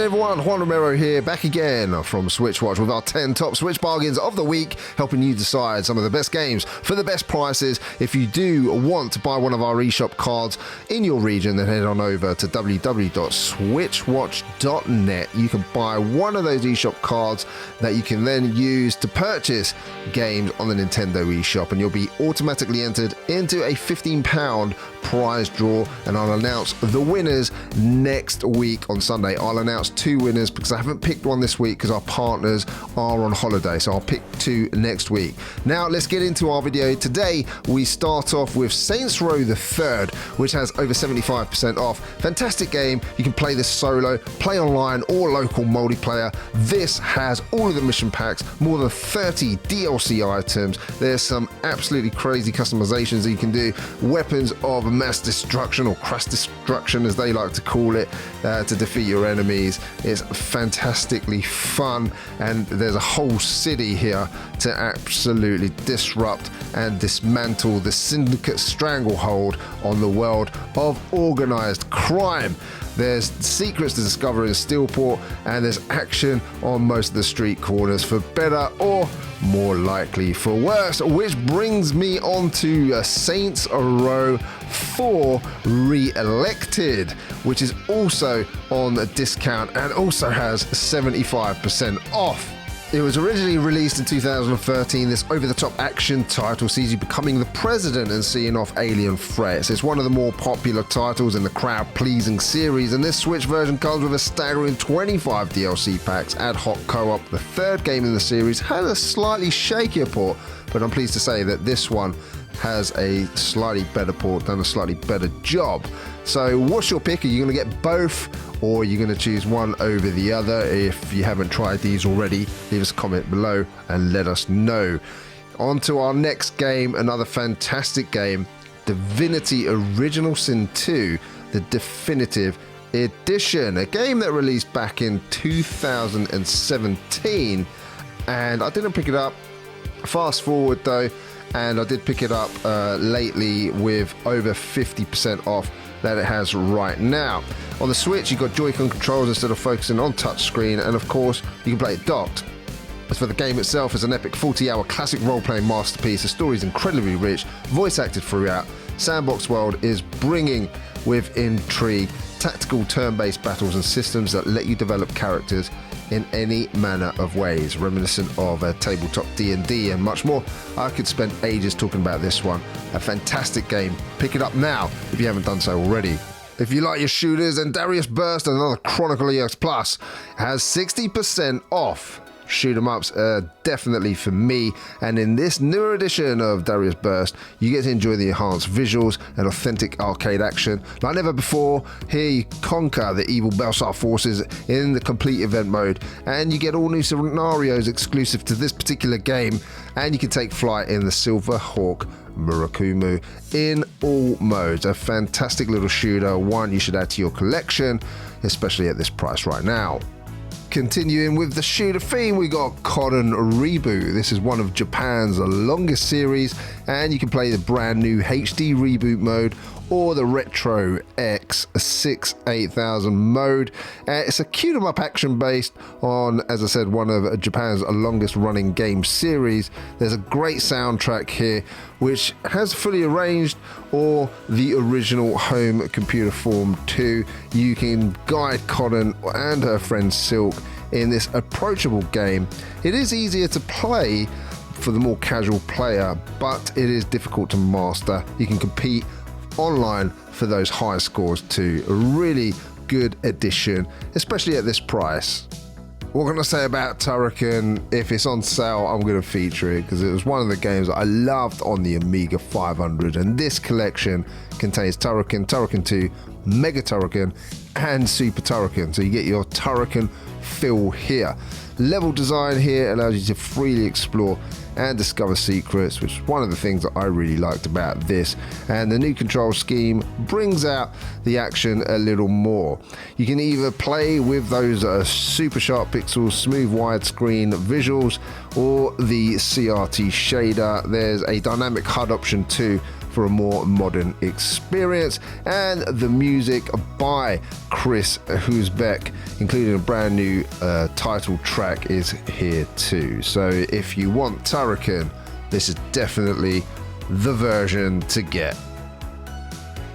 Hey everyone, Juan Romero here, back again from SwitchWatch with our 10 top Switch bargains of the week, helping you decide some of the best games for the best prices. If you do want to buy one of our eShop cards in your region, then head on over to www.switchwatch.net. You can buy one of those eShop cards that you can then use to purchase games on the Nintendo eShop, and you'll be automatically entered into a £15 prize draw, and I'll announce the winners next week on Sunday. I'll announce 2 winners because I haven't picked one this week because our partners are on holiday, so I'll pick 2 next week. Now let's get into our video. Today we start off with Saints Row the Third, which has over 75% off. Fantastic game. You can play this solo, play online or local multiplayer. This has all of the mission packs, more than 30 DLC items. There's some absolutely crazy customizations that you can do, weapons of mass destruction or crash destruction as they like to call it, to defeat your enemies. It's fantastically fun, and there's a whole city here to absolutely disrupt and dismantle the syndicate stranglehold on the world of organized crime. There's secrets to discover in Steelport, and there's action on most of the street corners for better or more likely for worse, which brings me on to Saints Row 4 Re-Elected, which is also on a discount and also has 75% off. It was originally released in 2013. This over-the-top action title sees you becoming the president and seeing off alien threats. It's one of the more popular titles in the crowd-pleasing series, and this Switch version comes with a staggering 25 DLC packs, ad hoc co-op. The third game in the series had a slightly shakier port, but I'm pleased to say that this one has a slightly better port, done a slightly better job. So what's your pick? Are you going to get both, or are you going to choose one over the other? If you haven't tried these already, leave us a comment below and let us know. On to our next game, another fantastic game, Divinity Original Sin 2, the Definitive Edition, a game that released back in 2017, and I didn't pick it up. Fast forward though, and I did pick it up lately with over 50% off that it has right now. On the Switch, you've got Joy-Con controls instead of focusing on touchscreen, and of course, you can play it docked. As for the game itself, it's an epic 40-hour classic role-playing masterpiece. The story is incredibly rich, voice-acted throughout. Sandbox world is bringing with intrigue, tactical turn-based battles and systems that let you develop characters in any manner of ways, reminiscent of a tabletop D&D and much more. I could spend ages talking about this one. A fantastic game. Pick it up now if you haven't done so already. If you like your shooters, then DariusBurst, another Chronicle EX Plus, has 60% off. Shoot 'em ups are definitely for me, and in this newer edition of DariusBurst, you get to enjoy the enhanced visuals and authentic arcade action like never before. Here you conquer the evil Belsar forces in the complete event mode, and you get all new scenarios exclusive to this particular game, and you can take flight in the Silver Hawk Murakumo in all modes. A fantastic little shooter, one you should add to your collection, especially at this price right now. Continuing with the shooter theme, we got COD and Reboot. This is one of Japan's longest series, and you can play the brand new HD Reboot mode or the Retro X6 8000 mode. It's a cute 'em up action based on, as I said, one of Japan's longest running game series. There's a great soundtrack here, which has fully arranged or the original home computer form too. You can guide Cotton and her friend Silk in this approachable game. It is easier to play for the more casual player, but it is difficult to master. You can compete online for those high scores too. A really good addition, especially at this price. What can I say about Turrican? If it's on sale, I'm going to feature it because it was one of the games that I loved on the Amiga 500, and this collection contains Turrican, Turrican 2, Mega Turrican and Super Turrican, so you get your Turrican feel here. Level design here allows you to freely explore and discover secrets, which is one of the things that I really liked about this, and the new control scheme brings out the action a little more. You can either play with those super sharp pixels, smooth widescreen visuals, or the CRT shader. There's a dynamic HUD option too, for a more modern experience. And the music by Chris Husbeck, including a brand new title track, is here too. So if you want Turrican, this is definitely the version to get.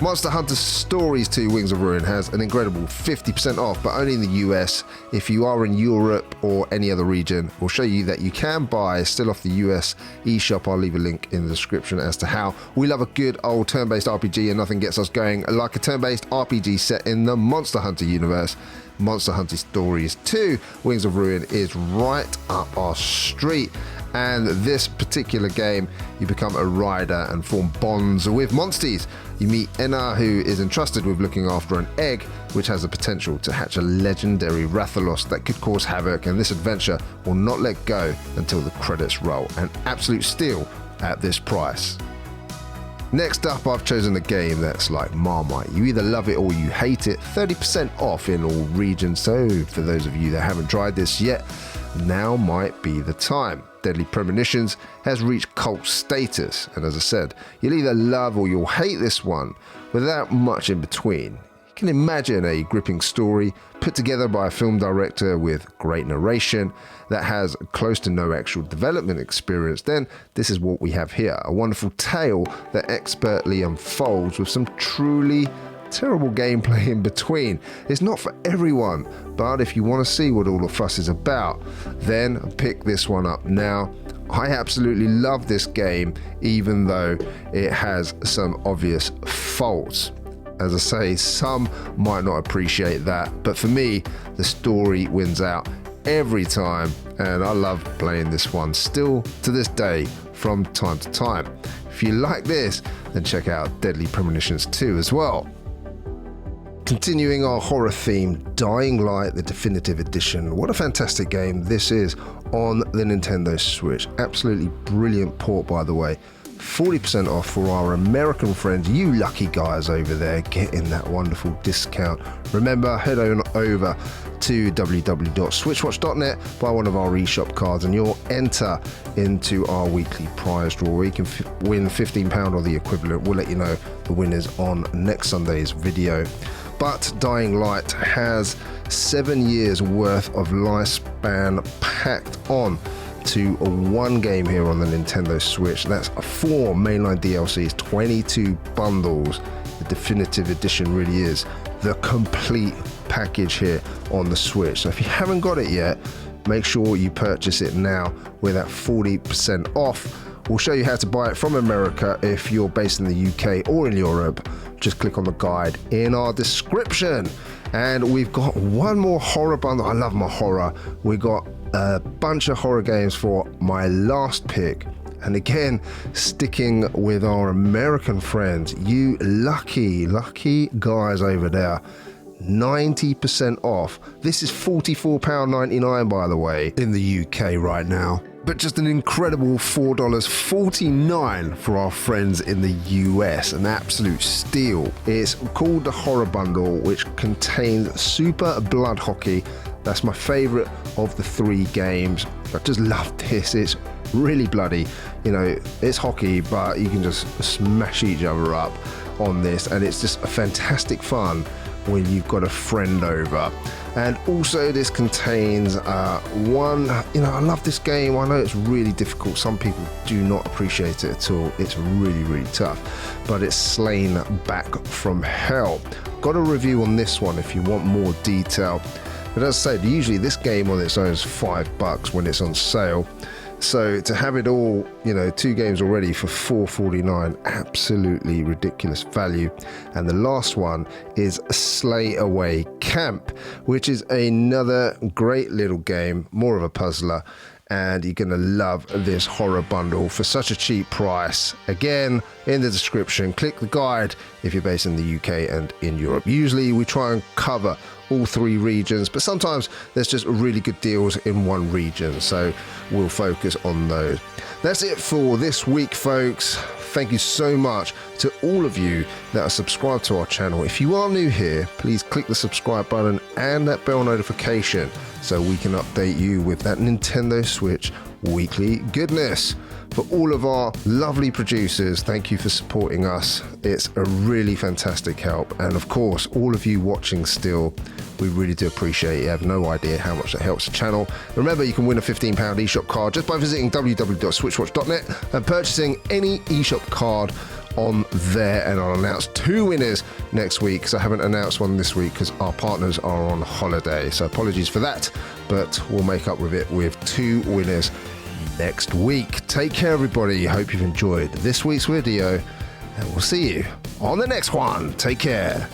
Monster Hunter Stories 2 Wings of Ruin has an incredible 50% off, but only in the US. If you are in Europe or any other region, we'll show you that you can buy still off the US eShop. I'll leave a link in the description as to how. We love a good old turn-based RPG, and nothing gets us going like a turn-based RPG set in the Monster Hunter universe. Monster Hunter Stories 2 Wings of Ruin is right up our street. And this particular game, you become a rider and form bonds with monsters. You meet Enna, who is entrusted with looking after an egg, which has the potential to hatch a legendary Rathalos that could cause havoc, and this adventure will not let go until the credits roll. An absolute steal at this price. Next up, I've chosen a game that's like Marmite. You either love it or you hate it. 30% off in all regions, so for those of you that haven't tried this yet, now might be the time. Deadly Premonitions has reached cult status, and as I said, you'll either love or you'll hate this one without much in between. You can imagine a gripping story put together by a film director with great narration that has close to no actual development experience. Then this is what we have here, a wonderful tale that expertly unfolds with some truly terrible gameplay in between. It's not for everyone, but if you want to see what all the fuss is about, then pick this one up now. I absolutely love this game, even though it has some obvious faults. As I say, some might not appreciate that, but for me, the story wins out every time, and I love playing this one still to this day from time to time. If you like this, then check out Deadly Premonitions 2 as well. Continuing our horror theme, Dying Light, the Definitive Edition. What a fantastic game this is on the Nintendo Switch. Absolutely brilliant port, by the way. 40% off for our American friends, you lucky guys over there getting that wonderful discount. Remember, head on over to www.switchwatch.net, buy one of our eShop cards, and you'll enter into our weekly prize draw where you can win £15 or the equivalent. We'll let you know the winners on next Sunday's video. But Dying Light has 7 years worth of lifespan packed on to one game here on the Nintendo Switch. That's 4 mainline DLCs, 22 bundles. The Definitive Edition really is the complete package here on the Switch. So if you haven't got it yet, make sure you purchase it now with that 40% off. We'll show you how to buy it from America if you're based in the UK or in Europe. Just click on the guide in our description. And we've got one more horror bundle. I love my horror. We got a bunch of horror games for my last pick. And again, sticking with our American friends, you lucky guys over there. 90% off. This is £44.99, by the way, in the UK right now. But just an incredible $4.49 for our friends in the US, an absolute steal. It's called the Horror Bundle, which contains Super Blood Hockey. That's my favorite of the 3 games. I just love this. It's really bloody. You know, it's hockey, but you can just smash each other up on this, and it's just a fantastic fun when you've got a friend over. And also this contains I love this game. I know it's really difficult. Some people do not appreciate it at all. It's really tough, but it's Slain Back from Hell. Got a review on this one if you want more detail. But as I said, usually this game on its own is $5 when it's on sale. So to have it all, 2 games already for $4.49, absolutely ridiculous value. And the last one is Slay Away Camp, which is another great little game, more of a puzzler. And you're going to love this horror bundle for such a cheap price. Again, in the description, click the guide if you're based in the UK and in Europe. Usually we try and cover all 3 regions, but sometimes there's just really good deals in one region, so we'll focus on those. That's it for this week, folks. Thank you so much to all of you that are subscribed to our channel. If you are new here, please click the subscribe button and that bell notification so we can update you with that Nintendo Switch weekly goodness. For all of our lovely producers, thank you for supporting us. It's a really fantastic help. And of course, all of you watching still, we really do appreciate it. You have no idea how much that helps the channel. Remember, you can win a £15 eShop card just by visiting www.switchwatch.net and purchasing any eShop card on there, and I'll announce 2 winners next week, because I haven't announced one this week because our partners are on holiday. So apologies for that, but we'll make up with it with 2 winners next week. Take care, everybody. Hope you've enjoyed this week's video, and we'll see you on the next one. Take care.